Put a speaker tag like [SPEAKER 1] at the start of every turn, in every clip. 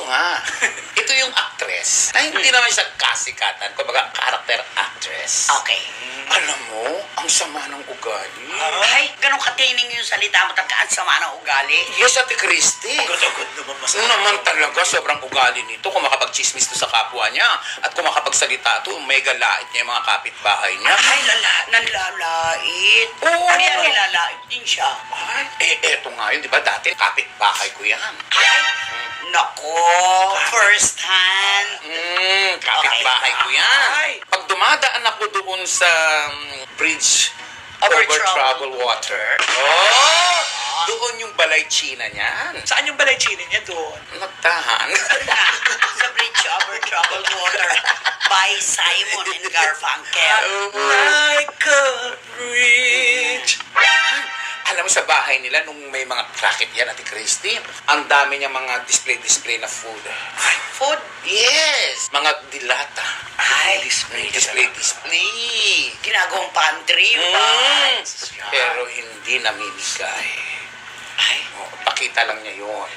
[SPEAKER 1] nga. Ito yung actress na hindi naman siya kasikatan. Kumbaga, character actress.
[SPEAKER 2] Okay.
[SPEAKER 1] Alam mo, ang sama ng ugali.
[SPEAKER 2] Ay, ganun katining yung salita mo, ang sama ng ugali.
[SPEAKER 1] Yes, Ate Christy.
[SPEAKER 3] Agad-agad naman masama.
[SPEAKER 1] Naman talaga, sobrang ugali nito. Kung makapag-chismis to sa kapwa niya at kung makapagsalita to, mega lait niya yung mga kapitbahay niya.
[SPEAKER 2] Ay, nanlalait.
[SPEAKER 1] Oo.
[SPEAKER 2] Ano yan, nilalait din siya.
[SPEAKER 1] Ay, eto nga yun, di ba? Dati kapitbahay ko yan.
[SPEAKER 2] Ay, nako, first hand.
[SPEAKER 1] Kapitbahay ko yan.
[SPEAKER 3] Ay.
[SPEAKER 1] Pag dumadaan ako doon sa bridge over troubled water, doon yung balay China niyan.
[SPEAKER 3] Saan yung balay chinin niya doon?
[SPEAKER 1] Nagtahan.
[SPEAKER 2] Sa bridge over troubled water by Simon and Garfunkel.
[SPEAKER 3] Like a bridge.
[SPEAKER 1] Alam mo sa bahay nila, nung may mga racket yan, Ate Christy, ang dami niya mga display na food.
[SPEAKER 2] Food?
[SPEAKER 1] Yes! Mga dilata.
[SPEAKER 2] Ay,
[SPEAKER 1] Display.
[SPEAKER 2] ginagawang pantry yung bahay.
[SPEAKER 1] Pero hindi namimigay.
[SPEAKER 2] Ay,
[SPEAKER 1] Pakita lang niya yun.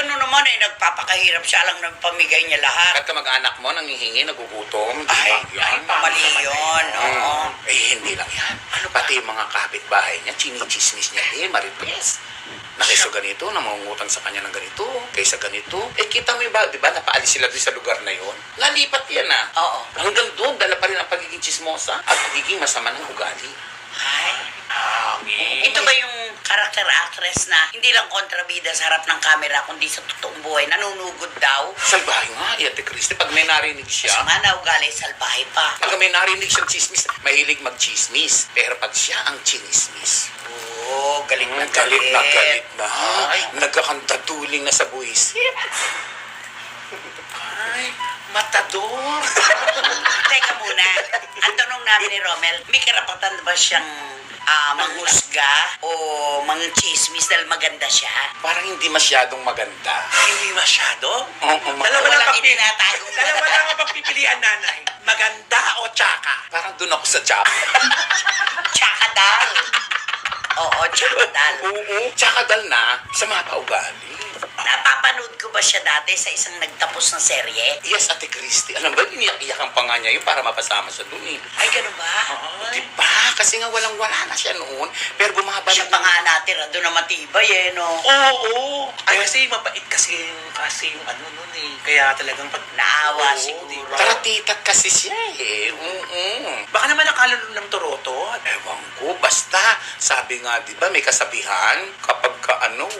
[SPEAKER 2] ano naman nagpapakahirap siya lang nagpamigay niya lahat.
[SPEAKER 1] At kamag-anak mo, nanghihingi, nagugutom. di
[SPEAKER 2] Ay,
[SPEAKER 1] ba yan?
[SPEAKER 2] mali yun. Oo.
[SPEAKER 1] Hindi lang yan. Pati yung mga kapitbahay niya, chinichismis niya din, Marites. Nakiso ganito, namangungutang sa kanya ng ganito, kaysa ganito. Kita mo ba, di ba, napaalis sila doon sa lugar na yon. Lalipat yan
[SPEAKER 2] Oo.
[SPEAKER 1] Hanggang doon, dala pa rin ang pagiging chismosa at pagiging masama ng ugali.
[SPEAKER 2] Ay. Ito ba yung character actress na hindi lang kontrabida sa harap ng camera kundi sa totoong buhay, nanunugod daw?
[SPEAKER 1] Salbahe nga, Ate Christy, pag may narinig siya,
[SPEAKER 2] Sama na ugali, salbahe pa.
[SPEAKER 1] pag may narinig siyang chismis, mahilig mag-chismis. Pero pag siya ang chinismis,
[SPEAKER 2] Oo, galing na
[SPEAKER 1] galit na galit na.
[SPEAKER 2] Ay.
[SPEAKER 1] Nagkakantaduling na sa buwisit.
[SPEAKER 3] Ay, matador.
[SPEAKER 2] Teka muna, ang tanong namin ni Romel, may karapatan ba siyang manghusga o mangchismis dahil maganda siya?
[SPEAKER 1] Parang hindi masyadong maganda.
[SPEAKER 3] Hindi masyado.
[SPEAKER 1] Oo,
[SPEAKER 3] Dalawa lang
[SPEAKER 2] Walang
[SPEAKER 3] ang
[SPEAKER 2] itinatago.
[SPEAKER 3] Dalawa lang ang pagpipilian, nanay. Maganda o tsaka?
[SPEAKER 1] Parang doon ako sa job.
[SPEAKER 2] Tsakadal. Oo, tsakadal.
[SPEAKER 1] Oo, tsakadal na sa mga kaugali.
[SPEAKER 2] Napapanood ko ba siya dati sa isang nagtapos na serye?
[SPEAKER 1] Yes, Ate Christy. Alam ba, iniyak-iyakan pa nga niya yun para mapasama sa doon eh.
[SPEAKER 2] Ay, ganun ba?
[SPEAKER 1] Di ba? Kasi nga walang-wala na siya noon. Pero bumaba
[SPEAKER 2] Siya
[SPEAKER 1] na
[SPEAKER 2] pa nga natira doon na matibay no?
[SPEAKER 3] Oo. Ay, kasi mabait kasi yung ano nun eh. Kaya talagang pag...
[SPEAKER 2] Naawa
[SPEAKER 3] Oo,
[SPEAKER 2] siguro.
[SPEAKER 3] di ba?
[SPEAKER 1] Taratitat kasi siya eh.
[SPEAKER 3] Baka naman nakalulong ng turotot.
[SPEAKER 1] Ewan ko, basta sabi nga, di ba, may kasabihan, kapag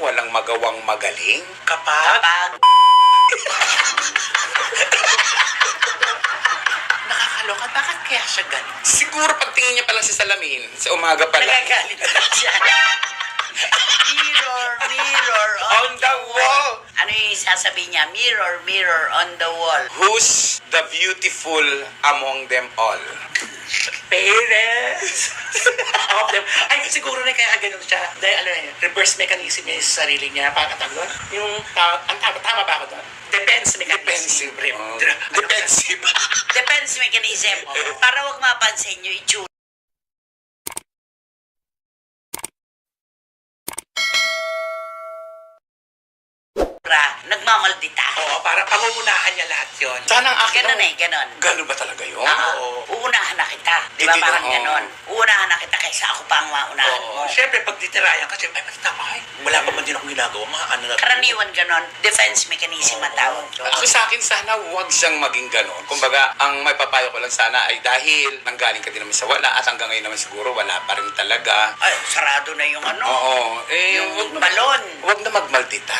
[SPEAKER 1] walang magawang magaling,
[SPEAKER 3] Kapag... Nakakaloka, bakit kaya siya ganun?
[SPEAKER 1] siguro pagtingin niya pa lang sa salamin, sa umaga pa lang.
[SPEAKER 2] Nagagalit na siya. Mirror, mirror
[SPEAKER 1] On the wall.
[SPEAKER 2] Ano yung sasabihin niya? Mirror, mirror on the wall.
[SPEAKER 1] Who's the beautiful among them all?
[SPEAKER 3] Parents of them. Ay, siguro na kaya ganun siya. Dahil ano yun, reverse mechanism niya sa sarili niya. Parang tawag yung, tama ba ako doon? Defense mechanism.
[SPEAKER 1] Defensive. Defensive.
[SPEAKER 2] Defense mechanism. Para wag mapansin nyo, itsura. Nagmamaldita.
[SPEAKER 3] Oo, para pangungunahan niya lahat yun.
[SPEAKER 1] Sana ang akin.
[SPEAKER 2] Ganon ganon.
[SPEAKER 1] Ganun ba talaga yun?
[SPEAKER 3] Oo.
[SPEAKER 2] Uunahan na kita. Di ba
[SPEAKER 1] Hindi
[SPEAKER 2] parang
[SPEAKER 1] na, oo.
[SPEAKER 2] ganon? Uunahan na kita kaysa ako pa ang maunahan mo.
[SPEAKER 3] Oo. Siyempre, pag ditirayan kasi, ay, bakit tama ay? Wala pa man din ako ginagawa. Mga ano na.
[SPEAKER 2] Karaniwan ganon. Defense mechanism ang tawag doon.
[SPEAKER 1] Ako sa akin, sana huwag siyang maging gano'n. Kumbaga, ang may papayo ko lang sana ay dahil nanggaling ka din naman sa wala at hanggang ngayon naman siguro wala pa rin talaga.
[SPEAKER 2] Ay, sarado na yung ano.
[SPEAKER 1] Oo.
[SPEAKER 2] Yung balon.
[SPEAKER 1] Huwag na magmaldita.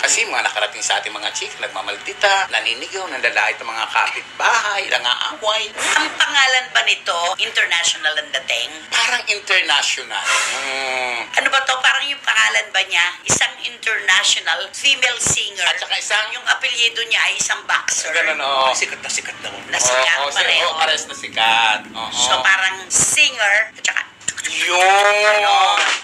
[SPEAKER 1] Kasi mga nakarating sa ating mga chicks, nagmamaldita, naninigaw, nanlalait ng mga kapitbahay, nangaaway.
[SPEAKER 2] Ang pangalan ba nito, international ang dating?
[SPEAKER 1] Parang international.
[SPEAKER 2] Ano ba to? Parang yung pangalan ba niya? Isang international female singer.
[SPEAKER 1] At saka isang...
[SPEAKER 2] Yung apelyido niya ay isang boxer.
[SPEAKER 1] Ganun, oo.
[SPEAKER 3] Sikat na sikat na.
[SPEAKER 2] Nasikat pareho.
[SPEAKER 1] Oo, pares na sikat. Oo.
[SPEAKER 2] So parang singer, at saka
[SPEAKER 1] Yun!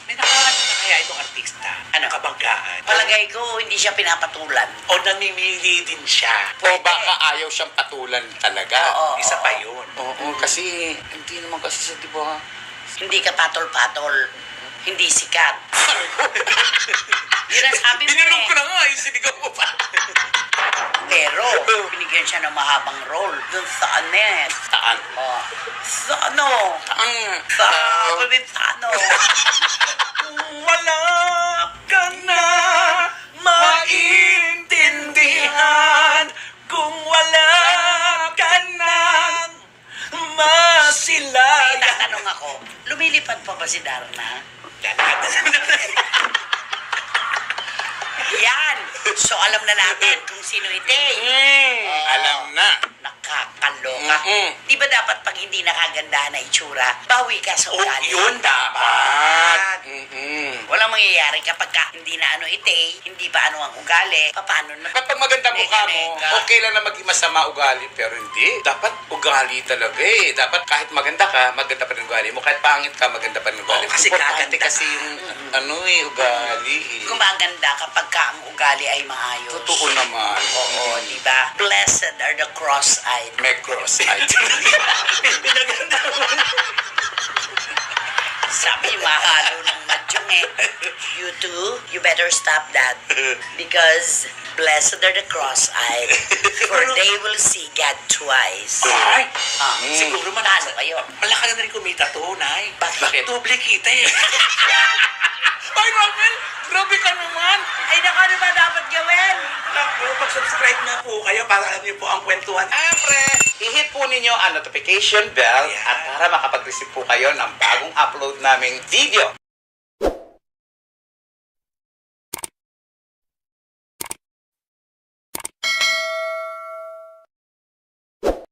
[SPEAKER 3] May nakaano na kaya itong artista?
[SPEAKER 2] Ano?
[SPEAKER 3] Kabanggaan.
[SPEAKER 2] palagay ko hindi siya pinapatulan.
[SPEAKER 3] O namimili din siya.
[SPEAKER 1] O baka ayaw siyang patulan talaga.
[SPEAKER 2] Oo.
[SPEAKER 3] Isa pa yun.
[SPEAKER 1] Oo, kasi hindi naman kasi siya, di ba?
[SPEAKER 2] Hindi ka patol-patol. hindi sikat. Yun ang sabi mo
[SPEAKER 1] Binilong ko
[SPEAKER 2] eh.
[SPEAKER 1] na nga, sinigaw mo pa.
[SPEAKER 2] Pero, binigyan siya ng mahabang role dun sa anet.
[SPEAKER 1] Saan?
[SPEAKER 2] Oh. Sa ano? Sa Provenzano.
[SPEAKER 3] Wala ka na maintindihan kung wala ka nang
[SPEAKER 2] May
[SPEAKER 3] masilayan.
[SPEAKER 2] tatanong ako, lumilipad pa ba si Darna? Yan! So alam na natin kung sino ite.
[SPEAKER 1] Alam na.
[SPEAKER 2] Nakakaloka.
[SPEAKER 1] Mm-mm.
[SPEAKER 2] Di ba dapat pag hindi nakagandahan na itsura, bawi ka sa
[SPEAKER 1] Oh,
[SPEAKER 2] ugali?
[SPEAKER 1] yun dapat. Mm-mm.
[SPEAKER 2] Walang mangyayari kapag ka hindi na ano ite, hindi pa ano ang ugali, paano na?
[SPEAKER 1] Kapag maganda mukha mo,
[SPEAKER 2] Neka.
[SPEAKER 1] okay lang na maging masama ugali, pero hindi. Dapat ugali talaga eh. Dapat kahit maganda ka, maganda pa rin ugali mo. Kahit pangit ka, maganda pa rin ugali mo.
[SPEAKER 3] Oo, kasi
[SPEAKER 1] Importante
[SPEAKER 3] gaganda
[SPEAKER 1] kasi
[SPEAKER 3] ka.
[SPEAKER 1] yung ano eh, ugali eh.
[SPEAKER 2] Gumaganda kapag ka ang ugali ay maayos.
[SPEAKER 1] Totoo naman.
[SPEAKER 2] Oo, di ba? Blessed are the cross-eyed.
[SPEAKER 1] May cross-eyed.
[SPEAKER 3] Pinaganda mo.
[SPEAKER 2] Sabi, mahalo ng madyong eh. You two, you better stop that. Because blessed are the cross-eyed, for they will see God twice.
[SPEAKER 3] Ay,
[SPEAKER 2] Siguro
[SPEAKER 3] man
[SPEAKER 2] manalo kayo.
[SPEAKER 3] malaki na rin kumita to, Nay.
[SPEAKER 1] Bakit?
[SPEAKER 3] Doble kita eh.
[SPEAKER 1] Ay, Romel! Grabe ka naman!
[SPEAKER 2] Ay, naku, ano ba dapat gawin?
[SPEAKER 3] Naku, mag-subscribe na po kayo para alam niyo po ang kwentuhan.
[SPEAKER 1] Siyempre, i-hit po ninyo ang notification bell
[SPEAKER 3] Ayan.
[SPEAKER 1] at para makapag-receive po kayo ng bagong upload naming video.